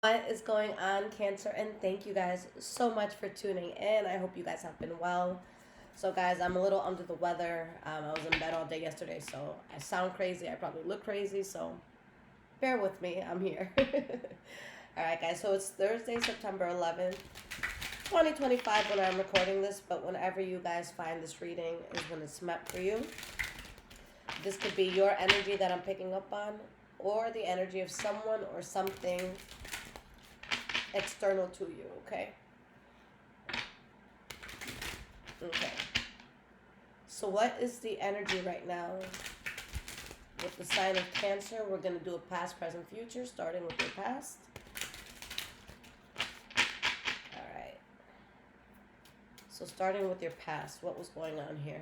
What is going on, Cancer? And thank you guys so much for tuning in. I hope you guys have been well. So, guys, I'm a little under the weather. I was in bed all day yesterday, so I sound crazy. I probably look crazy, so bear with me. I'm here. All right, guys. So it's Thursday, September 11th, 2025 when I'm recording this, but whenever you guys find this reading is when it's meant for you. This could be your energy that I'm picking up on, or the energy of someone or something external to you, okay? Okay. So what is the energy right now with the sign of Cancer? We're going to do a past, present, future, starting with your past. All right. So starting with your past, what was going on here?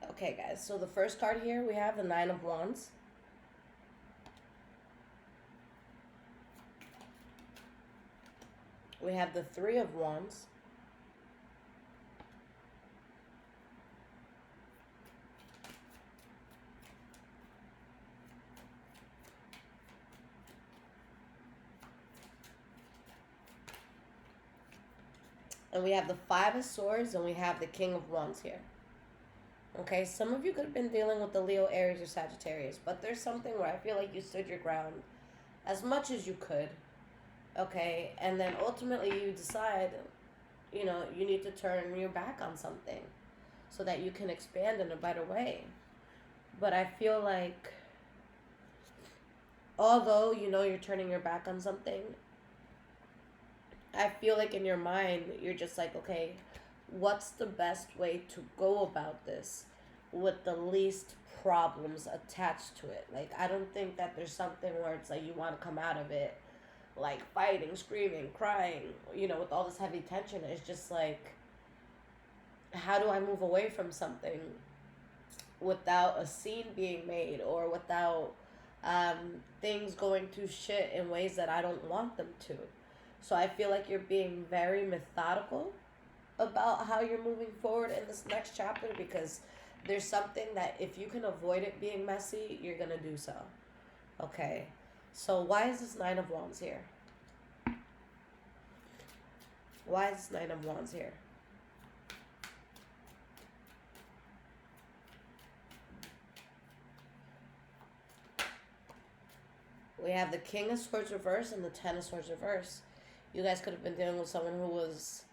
Okay, guys. So the first card here, we have the Nine of Wands. We have the Three of Wands. And we have the Five of Swords, and we have the King of Wands here. Okay, some of you could have been dealing with the Leo, Aries, or Sagittarius, but there's something where I feel like you stood your ground as much as you could. Okay, and then ultimately you decide, you need to turn your back on something so that you can expand in a better way. But I feel like, although you're turning your back on something, I feel like in your mind, you're just like, okay, what's the best way to go about this with the least problems attached to it? Like, I don't think that there's something where it's like you want to come out of it like fighting, screaming, crying, with all this heavy tension. It's just like, how do I move away from something without a scene being made or without um, things going to shit in ways that I don't want them to? So I feel like you're being very methodical about how you're moving forward in this next chapter, because there's something that if you can avoid it being messy, you're going to do so. Okay. So why is this Nine of Wands here? Why is this Nine of Wands here? We have the King of Swords reverse and the Ten of Swords reverse. You guys could have been dealing with someone who was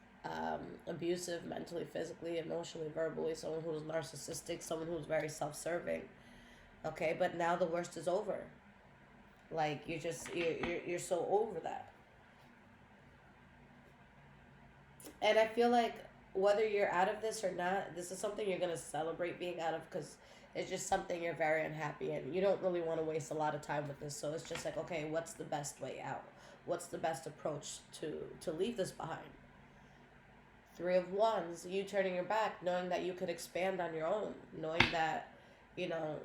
abusive mentally, physically, emotionally, verbally, someone who was narcissistic, someone who was very self-serving. Okay, but now the worst is over. Like, you're so over that. And I feel like whether you're out of this or not, this is something you're going to celebrate being out of, because it's just something you're very unhappy in. You don't really want to waste a lot of time with this. So it's just like, okay, what's the best way out? What's the best approach to leave this behind? Three of Wands, you turning your back, knowing that you could expand on your own, knowing that, you know,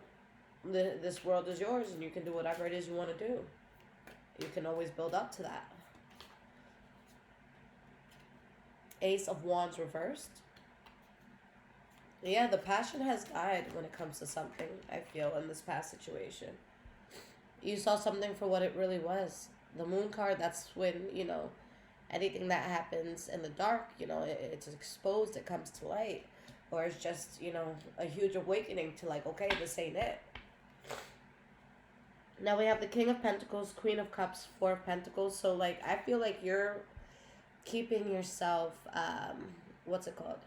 this world is yours and you can do whatever it is you want to do. You can always build up to that. Ace of Wands reversed. Yeah, the passion has died when it comes to something, I feel, in this past situation. You saw something for what it really was. The Moon card, that's when, anything that happens in the dark, it's exposed, it comes to light. Or it's just, a huge awakening to like, okay, this ain't it. Now we have the King of Pentacles, Queen of Cups, Four of Pentacles. So, like, I feel like you're keeping yourself, what's it called?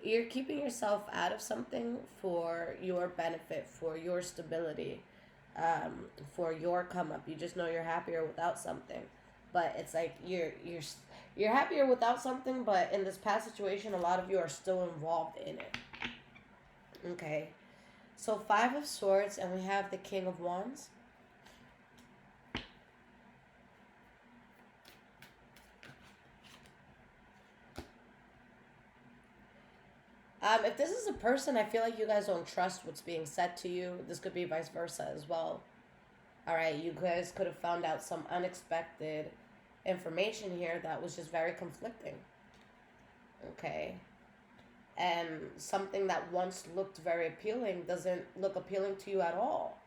You're keeping yourself out of something for your benefit, for your stability, for your come up. You just know you're happier without something, but it's like you're happier without something. But in this past situation, a lot of you are still involved in it. Okay, so Five of Swords, and we have the King of Wands. If this is a person, I feel like you guys don't trust what's being said to you. This could be vice versa as well. All right, you guys could have found out some unexpected information here that was just very conflicting. Okay. And something that once looked very appealing doesn't look appealing to you at all.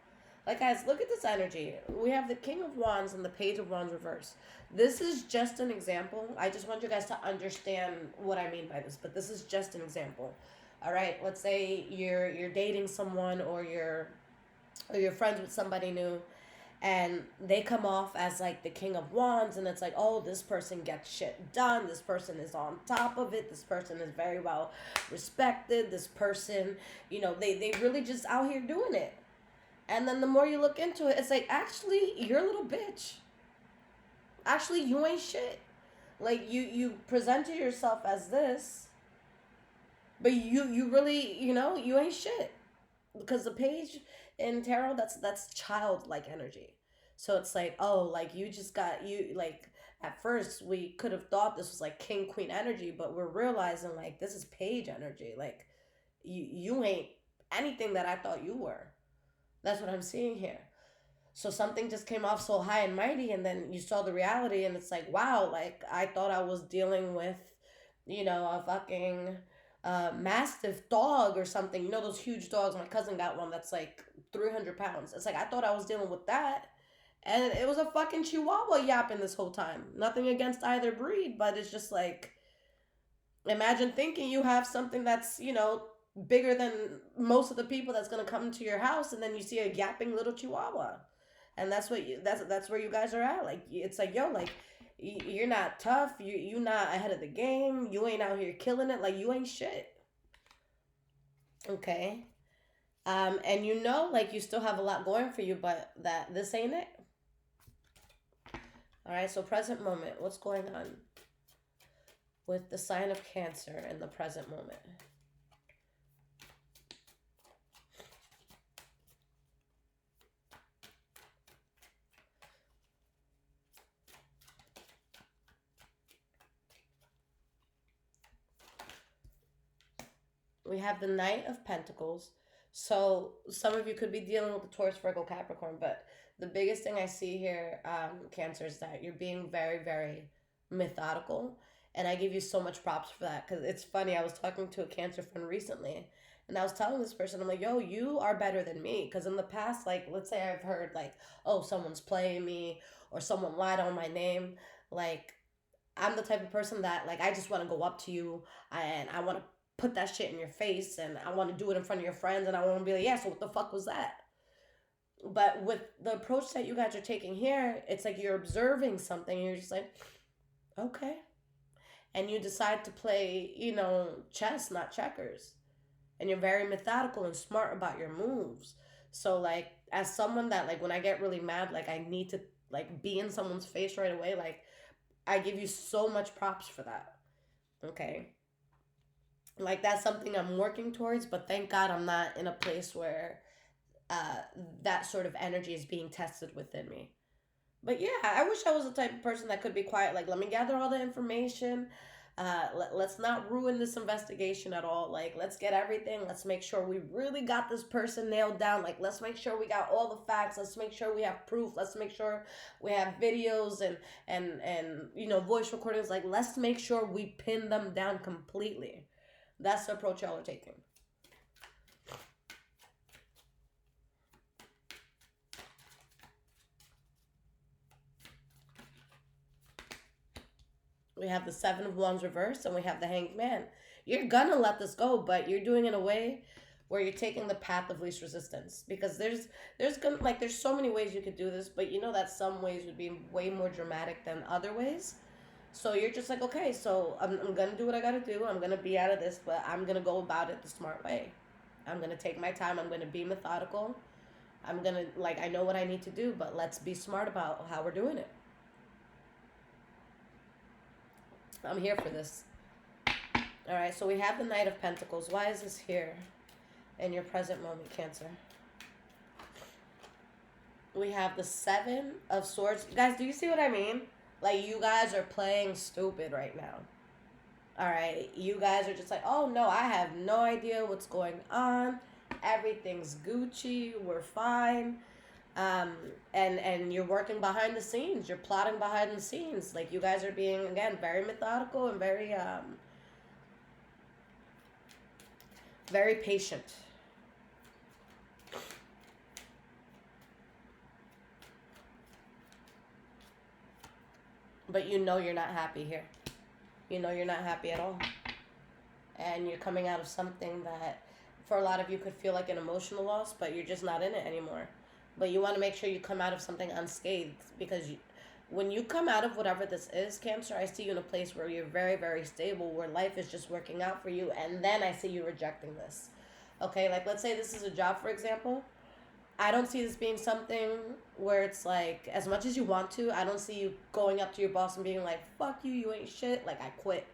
Like, guys, look at this energy. We have the King of Wands and the Page of Wands reverse. This is just an example. I just want you guys to understand what I mean by this, but this is just an example. All right, let's say you're dating someone, or you're friends with somebody new, and they come off as like the King of Wands, and it's like, oh, this person gets shit done, this person is on top of it, this person is very well respected, this person, they really just out here doing it. And then the more you look into it, it's like, actually, you're a little bitch. Actually, you ain't shit. Like, you presented yourself as this, but you really, you ain't shit. Because the page in tarot, that's childlike energy. So it's like, oh, like, you just got, like, at first we could have thought this was like king queen energy, but we're realizing, like, this is page energy. Like, you ain't anything that I thought you were. That's what I'm seeing here. So something just came off so high and mighty, and then you saw the reality, and it's like, wow, like, I thought I was dealing with, a fucking mastiff dog or something. Those huge dogs. My cousin got one that's like 300 pounds. It's like, I thought I was dealing with that. And it was a fucking chihuahua yapping this whole time. Nothing against either breed, but it's just like, imagine thinking you have something that's, bigger than most of the people that's gonna come to your house, and then you see a yapping little chihuahua. And that's where you guys are at. Like, it's like, yo, like, you're not tough, you not ahead of the game, you ain't out here killing it, like, you ain't shit. Okay. And like, you still have a lot going for you, but that this ain't it. All right, so present moment, what's going on with the sign of Cancer in the present moment? We have the Knight of Pentacles. So some of you could be dealing with the Taurus, Virgo, Capricorn, but the biggest thing I see here, Cancer, is that you're being very, very methodical. And I give you so much props for that, because it's funny. I was talking to a Cancer friend recently, and I was telling this person, I'm like, yo, you are better than me. Because in the past, like, let's say I've heard, like, oh, someone's playing me, or someone lied on my name. Like, I'm the type of person that, like, I just want to go up to you, and I want to put that shit in your face, and I want to do it in front of your friends, and I want to be like, yeah, so what the fuck was that? But with the approach that you guys are taking here, it's like you're observing something, and you're just like, okay. And you decide to play, chess, not checkers. And you're very methodical and smart about your moves. So, like, as someone that, like, when I get really mad, like, I need to, like, be in someone's face right away, like, I give you so much props for that. Okay. Like, that's something I'm working towards, but thank God I'm not in a place where uh, that sort of energy is being tested within me. But yeah, I wish I was the type of person that could be quiet. Like, let me gather all the information. Let's not ruin this investigation at all. Like, let's get everything. Let's make sure we really got this person nailed down. Like, let's make sure we got all the facts. Let's make sure we have proof. Let's make sure we have videos and voice recordings. Like, let's make sure we pin them down completely. That's the approach y'all are taking. We have the Seven of Wands reversed, and we have the Hanged Man. You're gonna let this go, but you're doing it in a way where you're taking the path of least resistance, because there's so many ways you could do this, but that some ways would be way more dramatic than other ways. So you're just like, okay, so I'm gonna do what I gotta do. I'm gonna be out of this, but I'm gonna go about it the smart way. I'm gonna take my time. I'm gonna be methodical. I'm gonna, like, I know what I need to do, but let's be smart about how we're doing it. I'm here for this. All right, so we have the Knight of Pentacles. Why is this here in your present moment, Cancer? We have the Seven of Swords. Guys, do you see what I mean? Like, you guys are playing stupid right now. All right, you guys are just like, oh no, I have no idea what's going on. Everything's Gucci. We're fine. um, and you're working behind the scenes. You're plotting behind the scenes. Like you guys are being, again, very methodical and very patient. But you know you're not happy here. You know you're not happy at all. And you're coming out of something that, for a lot of you, could feel like an emotional loss, but you're just not in it anymore. But you want to make sure you come out of something unscathed, because when you come out of whatever this is, Cancer, I see you in a place where you're very, very stable, where life is just working out for you, and then I see you rejecting this. Okay, like let's say this is a job, for example. I don't see this being something where it's like, as much as you want to, I don't see you going up to your boss and being like, fuck you, you ain't shit, like I quit.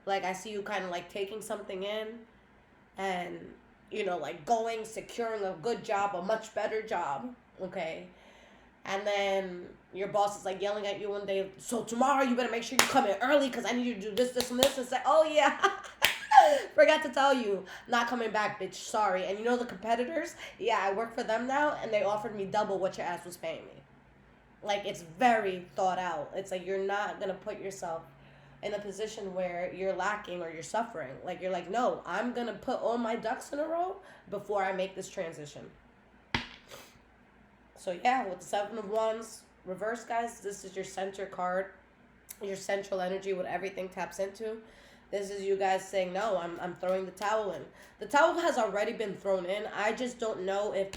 Like I see you kind of like taking something in and, like going, securing a good job, a much better job, okay? And then your boss is like yelling at you one day, so tomorrow you better make sure you come in early because I need you to do this, this, and this. And say, oh yeah, forgot to tell you, not coming back, bitch, sorry. And the competitors, yeah, I work for them now and they offered me double what your ass was paying me. Like, it's very thought out. It's like you're not going to put yourself in a position where you're lacking or you're suffering. Like, you're like, no, I'm going to put all my ducks in a row before I make this transition. So, yeah, with the Seven of Wands reverse, guys, this is your center card, your central energy, what everything taps into. This is you guys saying, no, I'm throwing the towel in. The towel has already been thrown in. I just don't know if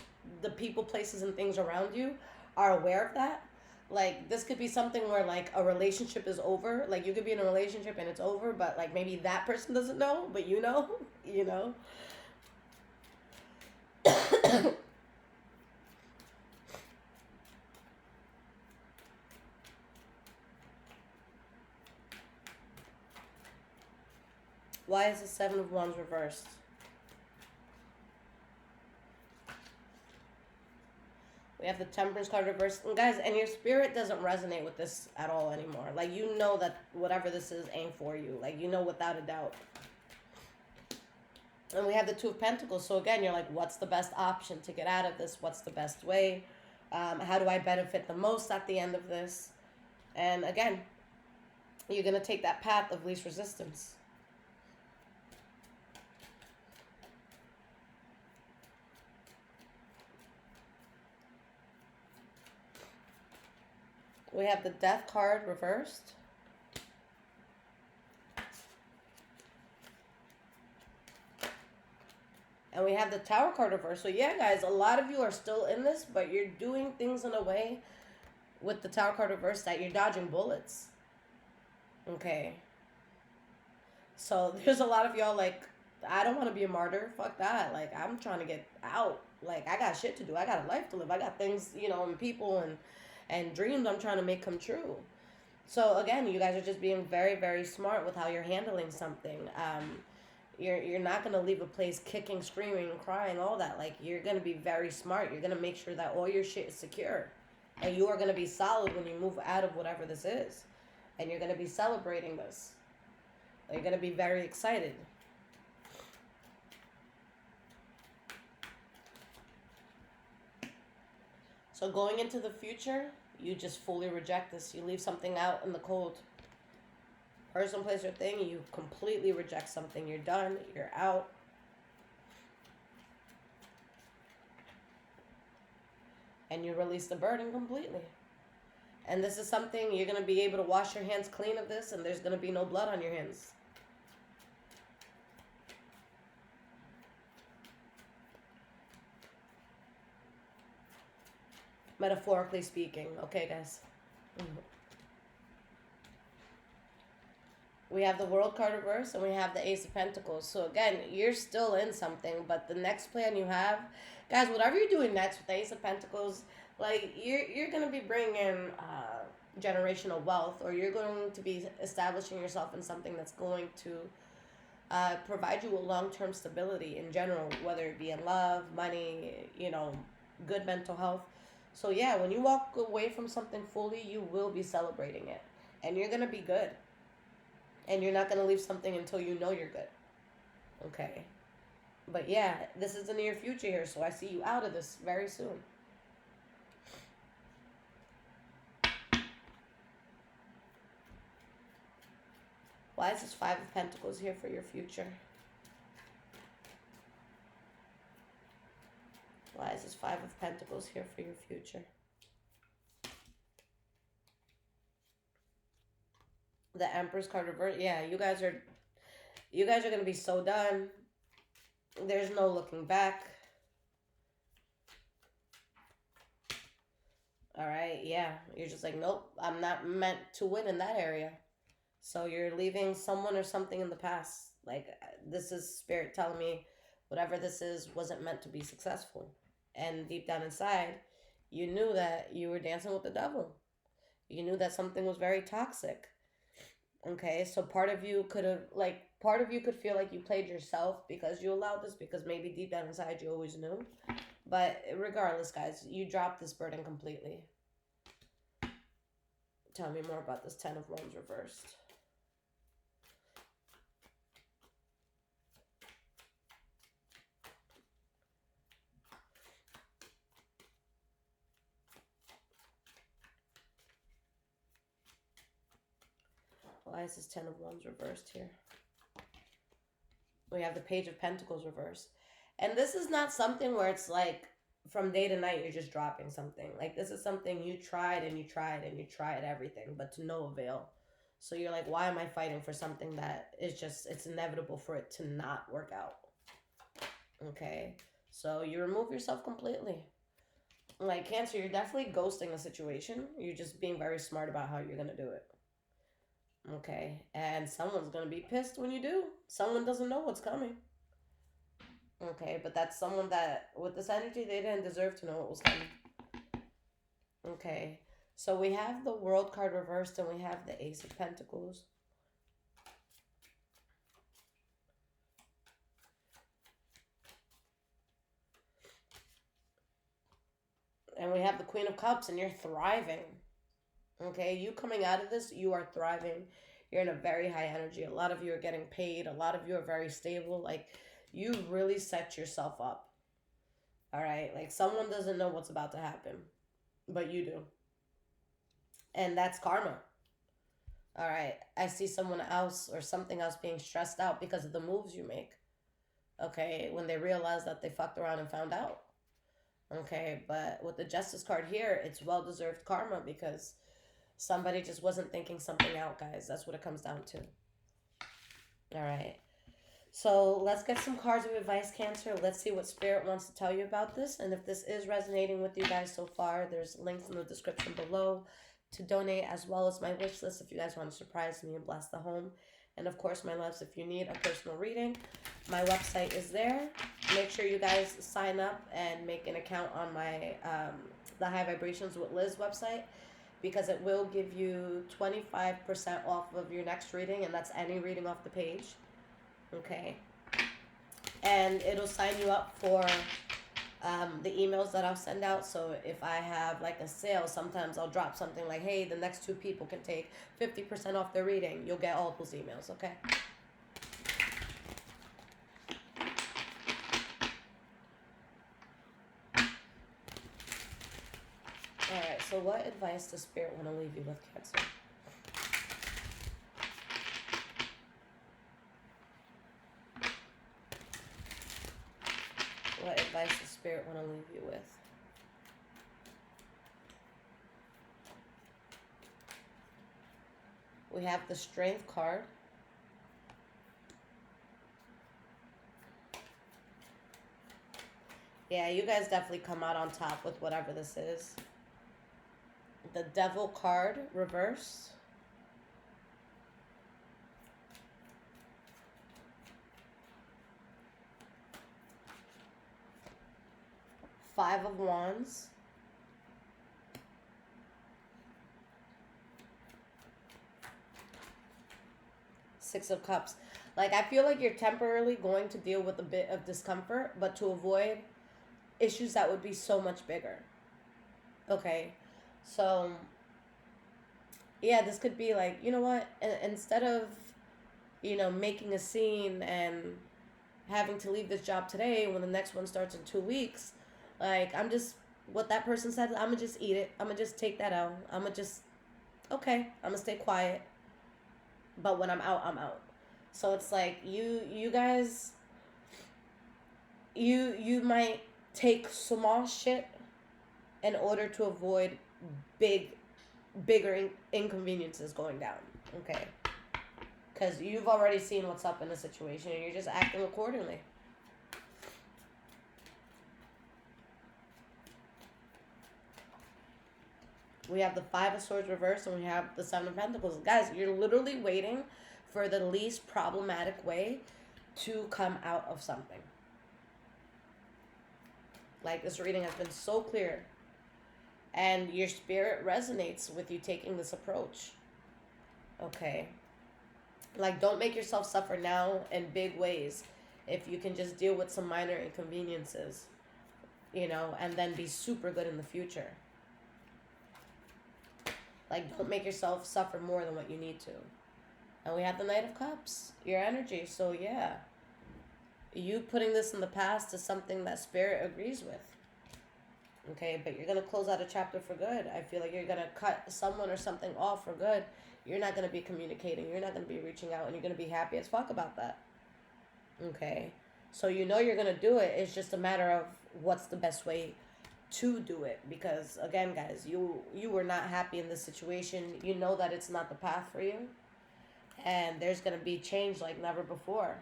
the people, places, and things around you are aware of that. Like, this could be something where, like, a relationship is over. Like, you could be in a relationship and it's over, but, like, maybe that person doesn't know, but you know, Why is the Seven of Wands reversed? We have the Temperance card reversed. And guys, and your spirit doesn't resonate with this at all anymore. Like, you know that whatever this is ain't for you. Like, you know without a doubt. And we have the Two of Pentacles. So again, you're like, what's the best option to get out of this? What's the best way? How do I benefit the most at the end of this? And again, you're going to take that path of least resistance. We have the Death card reversed. And we have the Tower card reversed. So yeah, guys, a lot of you are still in this, but you're doing things in a way with the Tower card reversed that you're dodging bullets. Okay. So there's a lot of y'all like, I don't want to be a martyr. Fuck that. Like, I'm trying to get out. Like, I got shit to do. I got a life to live. I got things, and people and dreams I'm trying to make come true. So again, you guys are just being very, very smart with how you're handling something. You're not going to leave a place kicking, screaming, crying, all that. Like, you're going to be very smart. You're going to make sure that all your shit is secure. And you are going to be solid when you move out of whatever this is. And you're going to be celebrating this. You're going to be very excited. So going into the future, you just fully reject this. You leave something out in the cold. Person, place, or thing, you completely reject something. You're done. You're out. And you release the burden completely. And this is something you're going to be able to wash your hands clean of this, and there's going to be no blood on your hands. Metaphorically speaking. Okay, guys. We have the World card reverse, and we have the Ace of Pentacles. So again, you're still in something, but the next plan you have, guys, whatever you're doing next with the Ace of Pentacles, like, you're going to be bringing generational wealth, or you're going to be establishing yourself in something that's going to provide you with long-term stability in general, whether it be in love, money, good mental health. So yeah, when you walk away from something fully, you will be celebrating it. And you're going to be good. And you're not going to leave something until you know you're good. Okay. But yeah, this is the near future here, so I see you out of this very soon. Why is this Five of Pentacles here for your future? Why is this Five of Pentacles here for your future? The Empress card reverse. Yeah, you guys are going to be so done. There's no looking back. All right, yeah. You're just like, nope, I'm not meant to win in that area. So you're leaving someone or something in the past. Like, this is Spirit telling me whatever this is wasn't meant to be successful. And deep down inside, you knew that you were dancing with the devil. You knew that something was very toxic. Okay, so part of you could feel like you played yourself because you allowed this, because maybe deep down inside you always knew. But regardless, guys, you dropped this burden completely. Tell me more about this Ten of Wands reversed. Why is this Ten of Wands reversed here? We have the Page of Pentacles reversed. And this is not something where it's like from day to night you're just dropping something. Like, this is something you tried and you tried and you tried everything, but to no avail. So you're like, why am I fighting for something that is just, it's inevitable for it to not work out? Okay, so you remove yourself completely. Like, Cancer, you're definitely ghosting a situation. You're just being very smart about how you're going to do it. Okay, and someone's going to be pissed when you do. Someone doesn't know what's coming. Okay, but that's someone that, with this energy, they didn't deserve to know what was coming. Okay, so we have the World card reversed and we have the Ace of Pentacles. And we have the Queen of Cups, and you're thriving. Okay, you coming out of this, you are thriving. You're in a very high energy. A lot of you are getting paid. A lot of you are very stable. Like, you really set yourself up. All right, like, someone doesn't know what's about to happen, but you do. And that's karma. All right, I see someone else or something else being stressed out because of the moves you make. Okay, when they realize that they fucked around and found out. Okay, but with the Justice card here, it's well-deserved karma because somebody just wasn't thinking something out, guys. That's what it comes down to. All right. So let's get some cards of advice, Cancer. Let's see what Spirit wants to tell you about this. And if this is resonating with you guys so far, there's links in the description below to donate, as well as my wish list if you guys want to surprise me and bless the home. And of course, my loves, if you need a personal reading, my website is there. Make sure you guys sign up and make an account on my the High Vibrations with Liz website, because it will give you 25% off of your next reading, and that's any reading off the page. Okay. And it'll sign you up for the emails that I'll send out. So if I have like a sale, sometimes I'll drop something like, hey, the next 2 people can take 50% off their reading. You'll get all those emails, okay? Alright, so what advice does Spirit want to leave you with, Cancer? What advice does Spirit want to leave you with? We have the Strength card. Yeah, you guys definitely come out on top with whatever this is. The Devil card reverse. Five of Wands. Six of Cups. Like, I feel like you're temporarily going to deal with a bit of discomfort, but to avoid issues that would be so much bigger. Okay, so yeah, this could be like, you know what, instead of, you know, making a scene and having to leave this job today when the next one starts in 2 weeks, like, I'm just, what that person said, I'm gonna just eat it. I'm gonna just take that out. I'm gonna just, okay, I'm gonna stay quiet. but when I'm out, I'm out. So it's like you guys, you might take small shit in order to avoid big bigger inconveniences going down. Okay, because you've already seen what's up in the situation and you're just acting accordingly. We have the Five of Swords reversed and we have the Seven of Pentacles. Guys, you're literally waiting for the least problematic way to come out of something. Like, this reading has been so clear. And your spirit resonates with you taking this approach. Okay. Like, don't make yourself suffer now in big ways if you can just deal with some minor inconveniences, and then be super good in the future. Like, don't make yourself suffer more than what you need to. And we have the Knight of Cups, your energy. So, yeah. You putting this in the past is something that Spirit agrees with. Okay, but you're going to close out a chapter for good. I feel like you're going to cut someone or something off for good. You're not going to be communicating. You're not going to be reaching out. And you're going to be happy as fuck about that. Okay. So you're going to do it. It's just a matter of what's the best way to do it. Because, again, guys, you were not happy in this situation. You know that it's not the path for you. And there's going to be change like never before.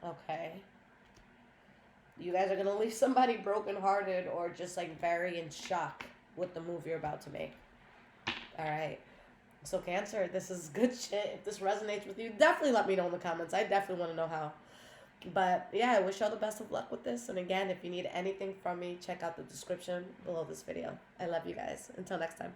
Okay. You guys are going to leave somebody brokenhearted or just like very in shock with the move you're about to make. All right. So Cancer, this is good shit. If this resonates with you, definitely let me know in the comments. I definitely want to know how. But yeah, I wish y'all the best of luck with this. And again, if you need anything from me, check out the description below this video. I love you guys. Until next time.